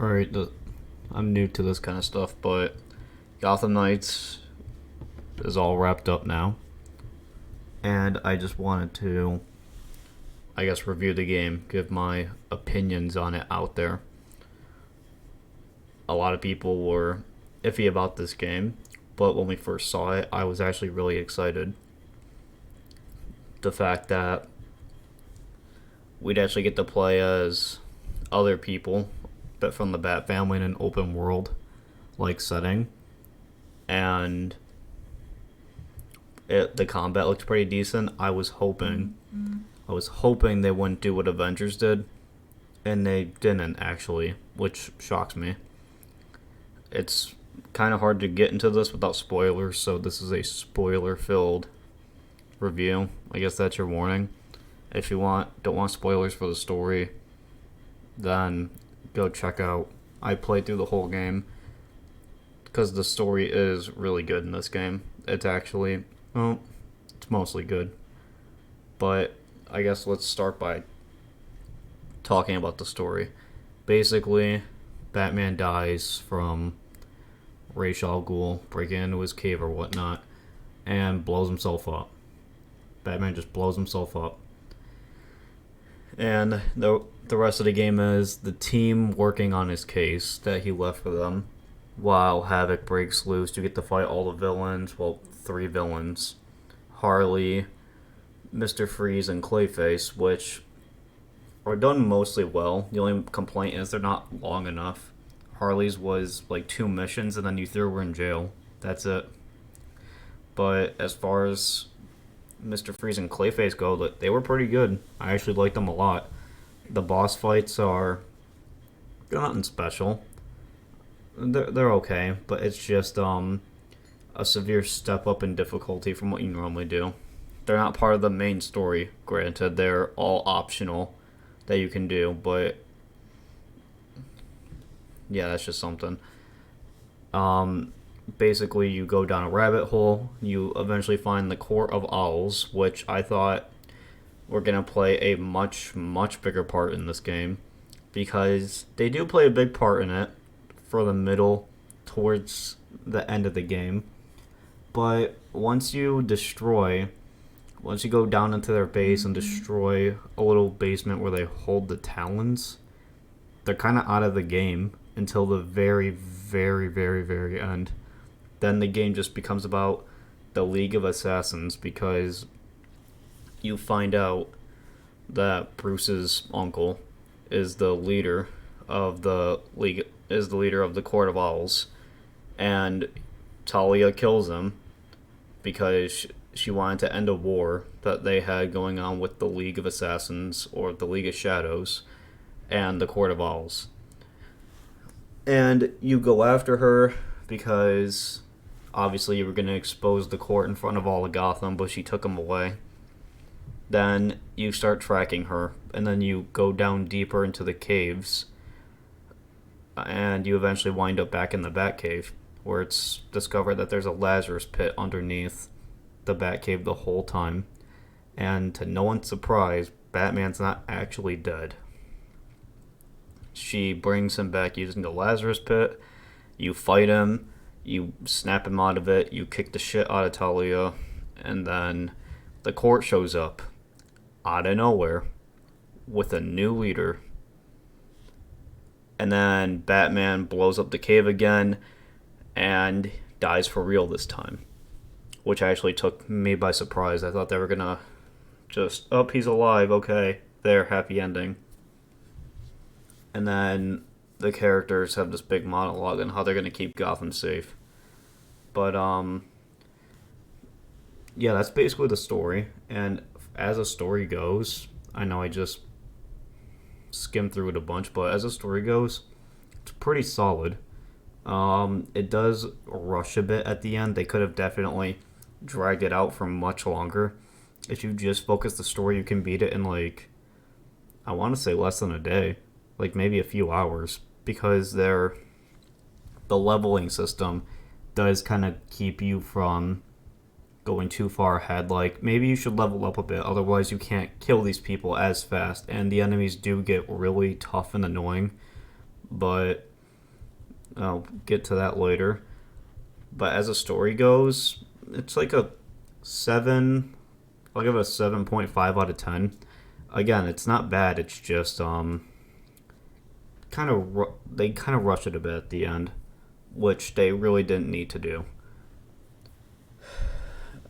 Alright, I'm new to this kind of stuff, but Gotham Knights is all wrapped up now. And I just wanted to, I guess, review the game, give my opinions on it out there. A lot of people were iffy about this game, but when we first saw it, I was actually really excited. The fact that we'd actually get to play as other people, but from the Bat family in an open world like setting, and the combat looked pretty decent. I was hoping they wouldn't do what Avengers did, and they didn't actually, which shocks me. It's kind of hard to get into this without spoilers, so this is a spoiler-filled review. I guess that's your warning. If you don't want spoilers for the story, then go check out. I played through the whole game because the story is really good in this game. It's actually, well, it's mostly good. But I guess let's start by talking about the story. Basically, Batman dies from Ra's al Ghul breaking into his cave or whatnot and blows himself up. Batman just blows himself up. And the rest of the game is the team working on his case that he left for them, while Havoc breaks loose to get to fight all the villains. Well, 3 villains: Harley, Mr. Freeze, and Clayface, which are done mostly well. The only complaint is they're not long enough. Harley's was like 2 missions, and then you threw her in jail. That's it. But as far as Mr. Freeze and Clayface go, they were pretty good. I actually liked them a lot. The boss fights they're nothing special. They're okay, but it's just a severe step up in difficulty from what you normally do. They're not part of the main story, granted. They're all optional that you can do, but yeah, that's just something. Basically, you go down a rabbit hole. You eventually find the Court of Owls, which I thought were going to play a much, much bigger part in this game, because they do play a big part in it for the middle towards the end of the game. But once you go down into their base and destroy a little basement where they hold the Talons, they're kind of out of the game until the very, very, very, very end. Then the game just becomes about the League of Assassins, because you find out that Bruce's uncle is the leader of the Court of Owls, and Talia kills him because she wanted to end a war that they had going on with the League of Assassins, or the League of Shadows, and the Court of Owls. And you go after her because obviously you were going to expose the court in front of all of Gotham, but she took him away. Then you start tracking her, and then you go down deeper into the caves, and you eventually wind up back in the Batcave, where it's discovered that there's a Lazarus pit underneath the Batcave the whole time. And to no one's surprise, Batman's not actually dead. She brings him back using the Lazarus pit. You fight him, you snap him out of it, you kick the shit out of Talia, and then the court shows up out of nowhere with a new leader. And then Batman blows up the cave again and dies for real this time, which actually took me by surprise. I thought they were gonna just, oh, he's alive, okay, there, happy ending. And then the characters have this big monologue on how they're gonna keep Gotham safe. But yeah, that's basically the story. And as a story goes, I know I just skimmed through it a bunch, but as a story goes, it's pretty solid. It does rush a bit at the end. They could have definitely dragged it out for much longer. If you just focus the story, you can beat it in, like, I want to say less than a day, like maybe a few hours, because the leveling system does kind of keep you from going too far ahead. Like, maybe you should level up a bit, otherwise you can't kill these people as fast, and the enemies do get really tough and annoying. but I'll get to that later. But as a story goes, it's like a 7. I'll give it a 7.5 out of 10. Again, it's not bad. It's just they kind of rush it a bit at the end, which they really didn't need to do.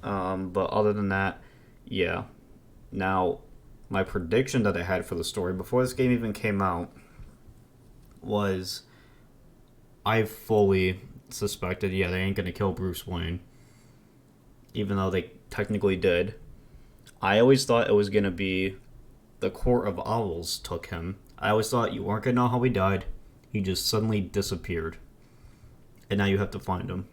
But other than that, yeah. Now, my prediction that I had for the story before this game even came out was I fully suspected, yeah, they ain't gonna kill Bruce Wayne, even though they technically did. I always thought it was gonna be the Court of Owls took him. I always thought you weren't gonna know how he died. He just suddenly disappeared, and now you have to find him.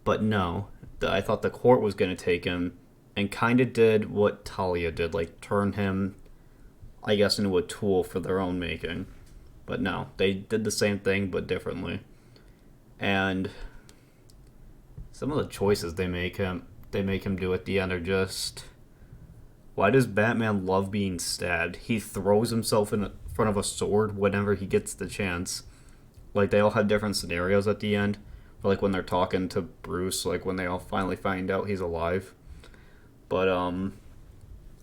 But no, I thought the court was gonna take him, and kind of did what Talia did, like turn him, I guess, into a tool for their own making. But no, they did the same thing but differently. And some of the choices they make him do at the end are just, why does Batman love being stabbed? He throws himself in front of a sword whenever he gets the chance. Like, they all have different scenarios at the end. Like when they're talking to Bruce, like when they all finally find out he's alive. But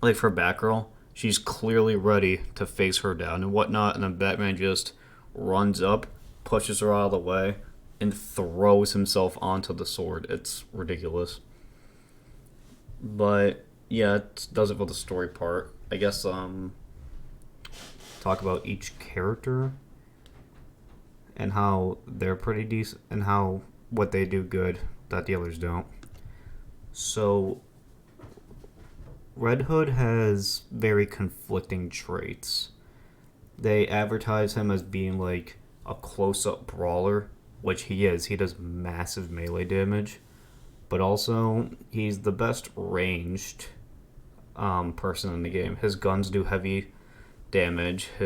like for Batgirl, she's clearly ready to face her down and whatnot, and then Batman just runs up, pushes her out of the way, and throws himself onto the sword. It's ridiculous. But yeah, it does it for the story part. I guess talk about each character and how they're pretty decent and how what they do good that the others don't. So Red Hood has very conflicting traits. They advertise him as being like a close-up brawler, which he is. He does massive melee damage, but also he's the best ranged person in the game. His guns do heavy damage. He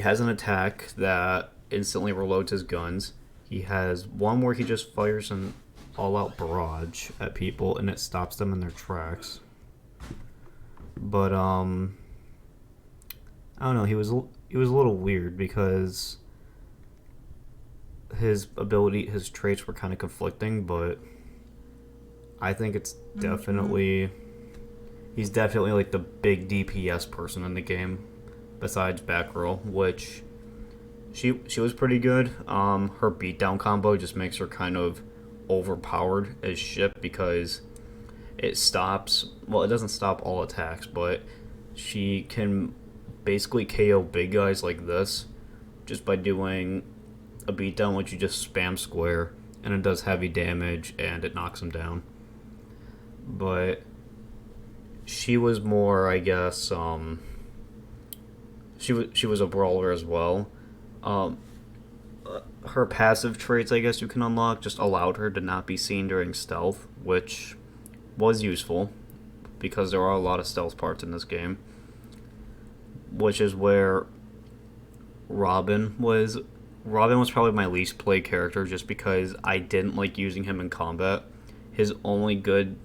has an attack that instantly reloads his guns. He has one where he just fires an all-out barrage at people and it stops them in their tracks. But I don't know. He was a little weird because his traits were kind of conflicting. But I think it's definitely he's definitely like the big DPS person in the game, besides Batgirl, which she was pretty good. Her beatdown combo just makes her kind of overpowered as shit because it doesn't stop all attacks, but she can basically KO big guys like this just by doing a beatdown, which you just spam square, and it does heavy damage and it knocks them down. But she was more, I guess, she was a brawler as well. Her passive traits, I guess you can unlock, just allowed her to not be seen during stealth, which was useful because there are a lot of stealth parts in this game. Which is where Robin was probably my least played character just because I didn't like using him in combat. His only good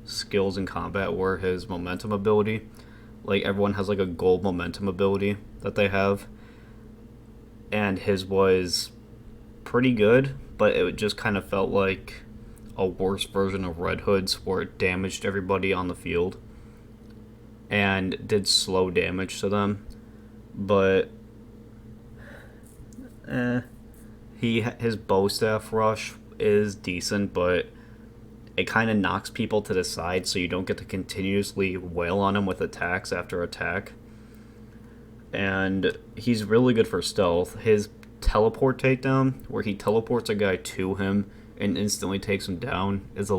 skills in combat were his momentum ability. Like, everyone has like a gold momentum ability that they have, and his was pretty good, but it just kind of felt like a worse version of Red Hood's, where it damaged everybody on the field and did slow damage to them. But his bow staff rush is decent, but it kind of knocks people to the side, so you don't get to continuously wail on him with attacks after attack. And he's really good for stealth. His teleport takedown, where he teleports a guy to him and instantly takes him down, is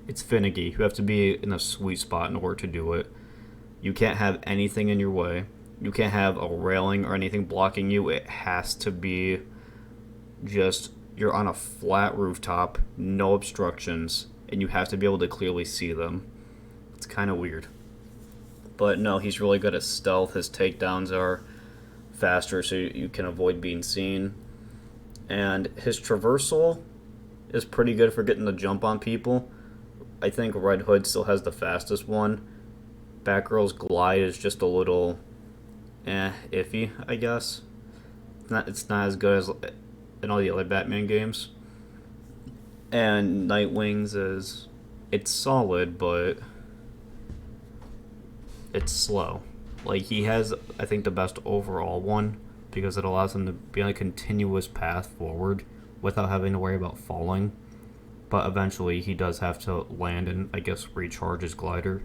it's finicky. You have to be in a sweet spot in order to do it. You can't have anything in your way. You can't have a railing or anything blocking you. It has to be just, you're on a flat rooftop, no obstructions, and you have to be able to clearly see them. It's kind of weird. But no, he's really good at stealth. His takedowns are faster, so you can avoid being seen. And his traversal is pretty good for getting the jump on people. I think Red Hood still has the fastest one. Batgirl's glide is just a little iffy, I guess. It's not as good as in all the other Batman games. And Nightwing's is it's solid, but it's slow. Like he has, I think, the best overall one because it allows him to be on a continuous path forward without having to worry about falling. But eventually, he does have to land and, I guess, recharge his glider.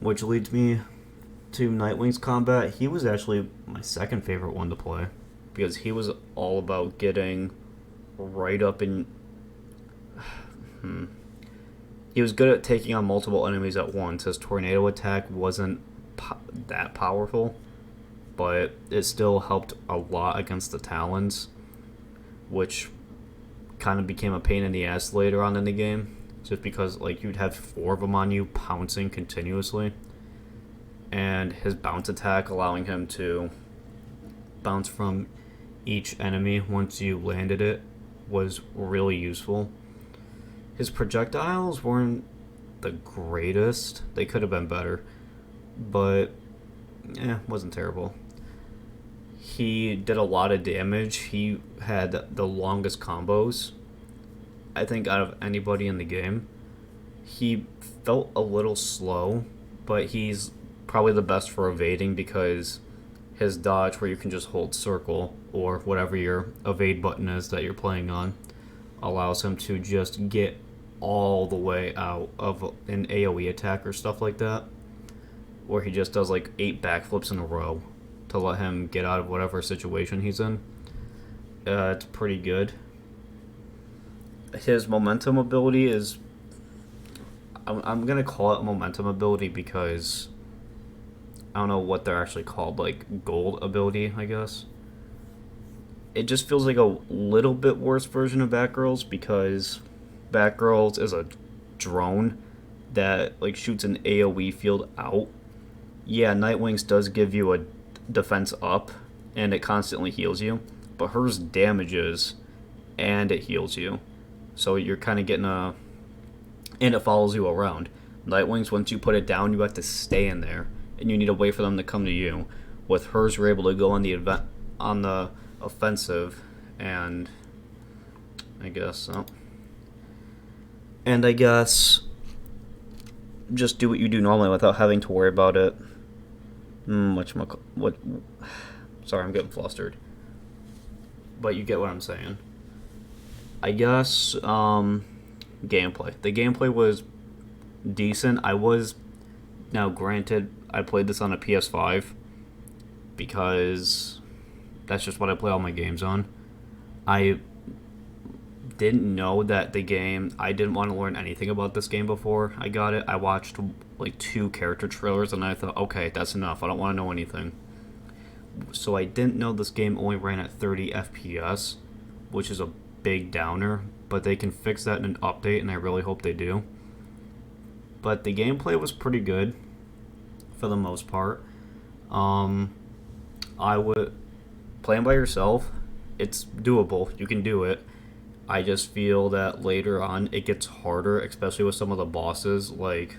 Which leads me to Nightwing's combat. He was actually my second favorite one to play because he was all about getting right up in. He was good at taking on multiple enemies at once. His tornado attack wasn't that powerful, but it still helped a lot against the Talons, which kind of became a pain in the ass later on in the game, just because like you'd have 4 of them on you pouncing continuously, and his bounce attack allowing him to bounce from each enemy once you landed it was really useful. His projectiles weren't the greatest. They could have been better, but wasn't terrible. He did a lot of damage. He had the longest combos, I think, out of anybody in the game. He felt a little slow, but he's probably the best for evading because his dodge, where you can just hold circle or whatever your evade button is that you're playing on, allows him to just get all the way out of an AoE attack or stuff like that, where he just does like 8 backflips in a row to let him get out of whatever situation he's in. It's pretty good. His momentum ability is... I'm going to call it momentum ability because I don't know what they're actually called, like gold ability, I guess. It just feels like a little bit worse version of Batgirls because Batgirls is a drone that like shoots an AoE field out. Yeah, Nightwing's does give you a defense up and it constantly heals you, but hers damages and it heals you. So you're kind of getting a... And it follows you around. Nightwing's, once you put it down, you have to stay in there, and you need to wait for them to come to you. With hers, you're able to go on the offensive, and I guess so. And I guess just do what you do normally without having to worry about it. What? Sorry, I'm getting flustered. But you get what I'm saying. I guess gameplay. The gameplay was decent. Now granted, I played this on a PS5 because that's just what I play all my games on. I didn't know that the game... I didn't want to learn anything about this game before I got it. I watched like 2 character trailers and I thought, okay, that's enough. I don't want to know anything. So I didn't know this game only ran at 30 FPS, which is a big downer, but they can fix that in an update, and I really hope they do. But the gameplay was pretty good for the most part. I would... Playing by yourself, it's doable. You can do it. I just feel that later on it gets harder, especially with some of the bosses. Like,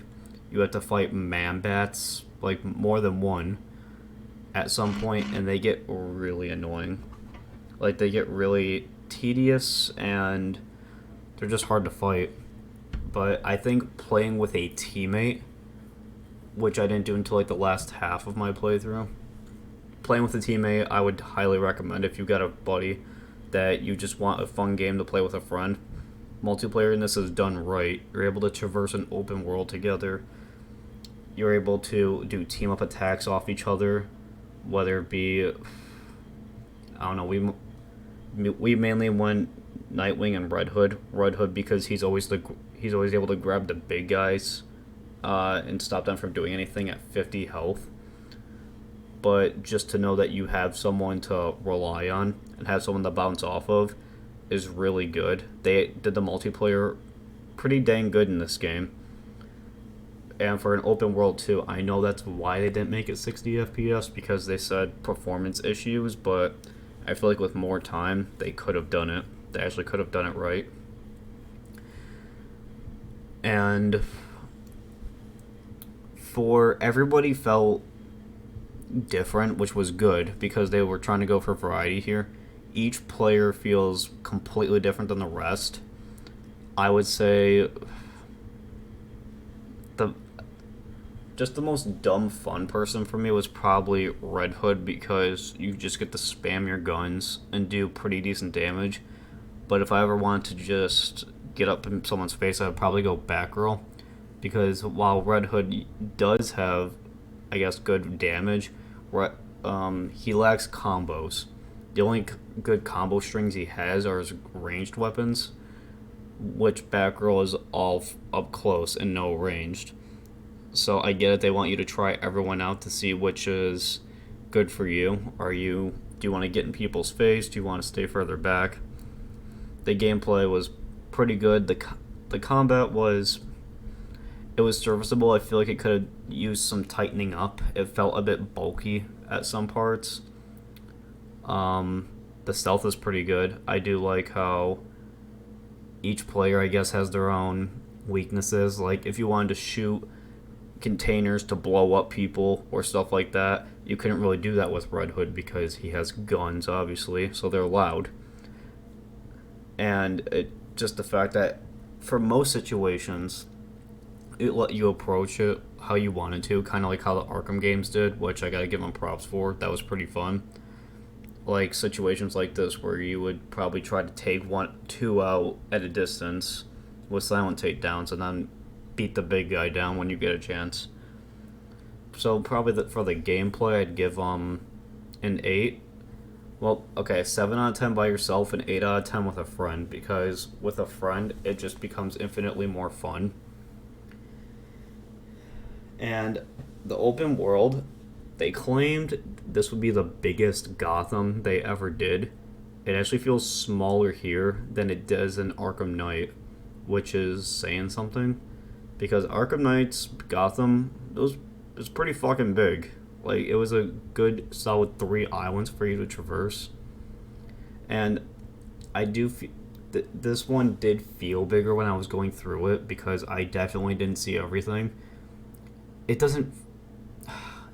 you have to fight man-bats, like more than one at some point, and they get really annoying. Like, they get really tedious, and they're just hard to fight. But I think playing with a teammate, which I didn't do until like the last half of my playthrough, playing with a teammate, I would highly recommend if you got a buddy that you just want a fun game to play with a friend. Multiplayer in this is done right. You're able to traverse an open world together. You're able to do team-up attacks off each other, whether it be... I don't know, we mainly went Nightwing and Red Hood. Red Hood because he's always able to grab the big guys and stop them from doing anything at 50 health. But just to know that you have someone to rely on and have someone to bounce off of is really good. They did the multiplayer pretty dang good in this game. And for an open world too, I know that's why they didn't make it 60 FPS, because they said performance issues, but I feel like with more time, they could have done it. They actually could have done it right. And for everybody felt different, which was good because they were trying to go for variety here. Each player feels completely different than the rest. I would say the just the most dumb fun person for me was probably Red Hood because you just get to spam your guns and do pretty decent damage. But if I ever wanted to just get up in someone's face, I would probably go Batgirl because while Red Hood does have, I guess, good damage, he lacks combos. The only good combo strings he has are his ranged weapons, which Batgirl is all up close and no ranged. So I get it. They want you to try everyone out to see which is good for you. Do you want to get in people's face? Do you want to stay further back? The gameplay was pretty good. The combat was serviceable. I feel like it could have used some tightening up. It felt a bit bulky at some parts. The stealth is pretty good. I do like how each player, I guess, has their own weaknesses. Like if you wanted to shoot containers to blow up people or stuff like that, you couldn't really do that with Red Hood because he has guns, obviously, so they're loud. And just the fact that for most situations, it let you approach it how you wanted to, kind of like how the Arkham games did, which I gotta give them props for. That was pretty fun. Like situations like this where you would probably try to take two out at a distance with silent takedowns and then beat the big guy down when you get a chance. So probably for the gameplay, I'd give an 8. Well, okay, 7 out of 10 by yourself and 8 out of 10 with a friend, because with a friend, it just becomes infinitely more fun. And the open world, they claimed this would be the biggest Gotham they ever did. It actually feels smaller here than it does in Arkham Knight, which is saying something. Because Arkham Knight's Gotham, it was pretty fucking big. Like, it was a good, solid 3 islands for you to traverse. And I do feel this one did feel bigger when I was going through it because I definitely didn't see everything. It doesn't...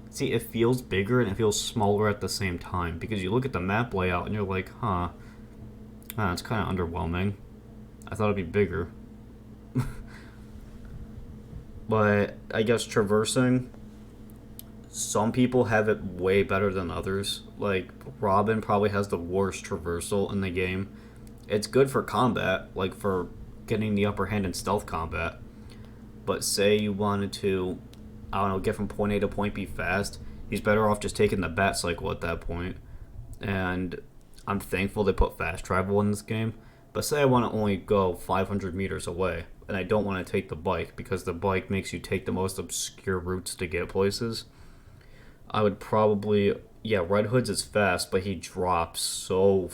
See, it feels bigger and it feels smaller at the same time because you look at the map layout and you're like, it's kind of underwhelming. I thought it'd be bigger. But I guess traversing, some people have it way better than others. Like, Robin probably has the worst traversal in the game. It's good for combat, like for getting the upper hand in stealth combat. But say you wanted to, I don't know, get from point A to point B fast, he's better off just taking the bat cycle at that point. And I'm thankful they put fast travel in this game. But say I want to only go 500 meters away, and I don't want to take the bike because the bike makes you take the most obscure routes to get places. I would probably, Red Hood's is fast, but he drops so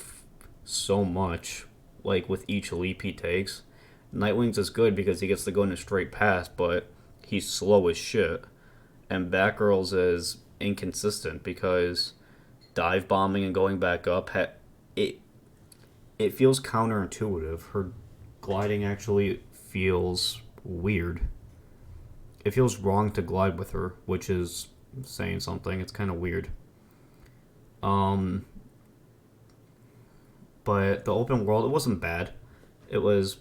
much, like with each leap he takes. Nightwing's is good because he gets to go in a straight path, but he's slow as shit. And Batgirls is inconsistent because dive bombing and going back up, it feels counterintuitive. Her gliding actually feels weird. It feels wrong to glide with her, which is saying something. It's kind of weird. But the open world, it wasn't bad. It was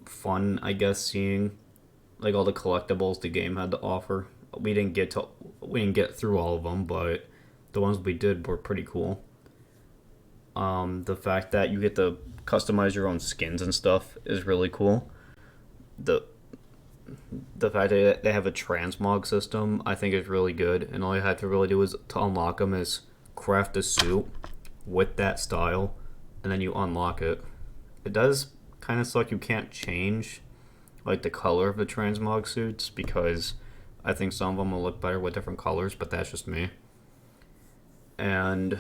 fun, I guess, seeing like all the collectibles the game had to offer. We didn't get through all of them, but the ones we did were pretty cool. The fact that you get to customize your own skins and stuff is really cool. The fact that they have a transmog system, I think, is really good. And all you have to really do is to unlock them is craft a suit with that style, and then you unlock it. It does kind of suck you can't change like the color of the transmog suits because I think some of them will look better with different colors, but that's just me. And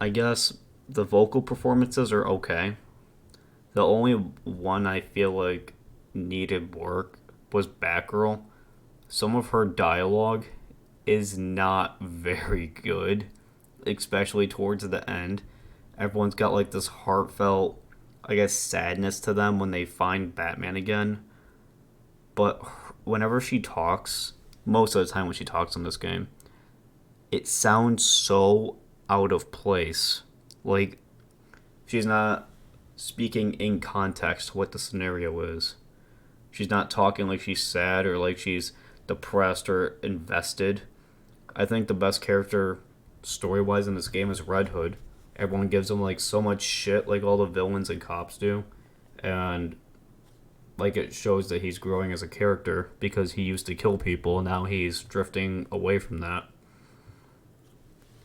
I guess the vocal performances are okay. The only one I feel like needed work was Batgirl. Some of her dialogue is not very good, especially towards the end. Everyone's got like this heartfelt, I guess, sadness to them when they find Batman again. But whenever she talks, most of the time when she talks in this game, it sounds so out of place. Like, she's not speaking in context what the scenario is. She's not talking like she's sad or like she's depressed or invested. I think the best character story-wise in this game is Red Hood. Everyone gives him like so much shit like all the villains and cops do. And like it shows that he's growing as a character because he used to kill people, now he's drifting away from that.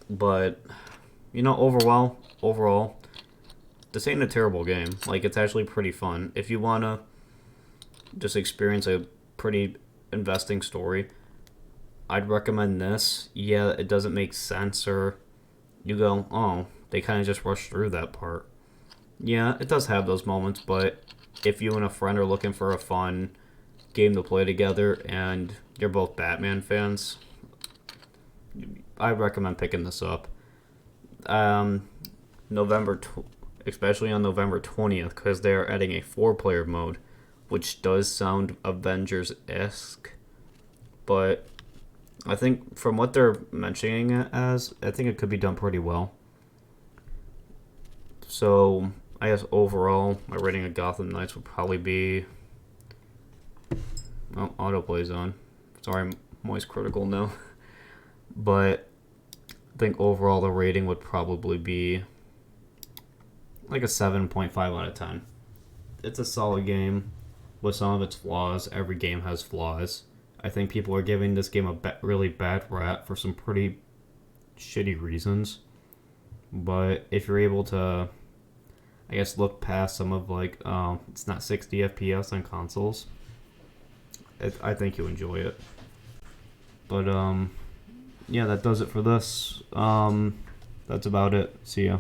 But overall, this ain't a terrible game. Like, it's actually pretty fun. If you wanna just experience a pretty investing story, I'd recommend this. Yeah, it doesn't make sense, or you go, oh, they kind of just rushed through that part. Yeah, it does have those moments, but if you and a friend are looking for a fun game to play together and you're both Batman fans, I recommend picking this up. Especially on November 20th, because they're adding a 4-player mode, which does sound Avengers-esque, but I think from what they're mentioning it as, I think it could be done pretty well. So I guess overall, my rating of Gotham Knights would probably be... Oh, autoplay's on. Sorry, I'm always critical now. But I think overall the rating would probably be like a 7.5 out of 10. It's a solid game with some of its flaws. Every game has flaws. I think people are giving this game a really bad rap for some pretty shitty reasons. But if you're able to, I guess, look past some of like, it's not 60 FPS on consoles, I think you'll enjoy it. But yeah, that does it for this. That's about it. See ya.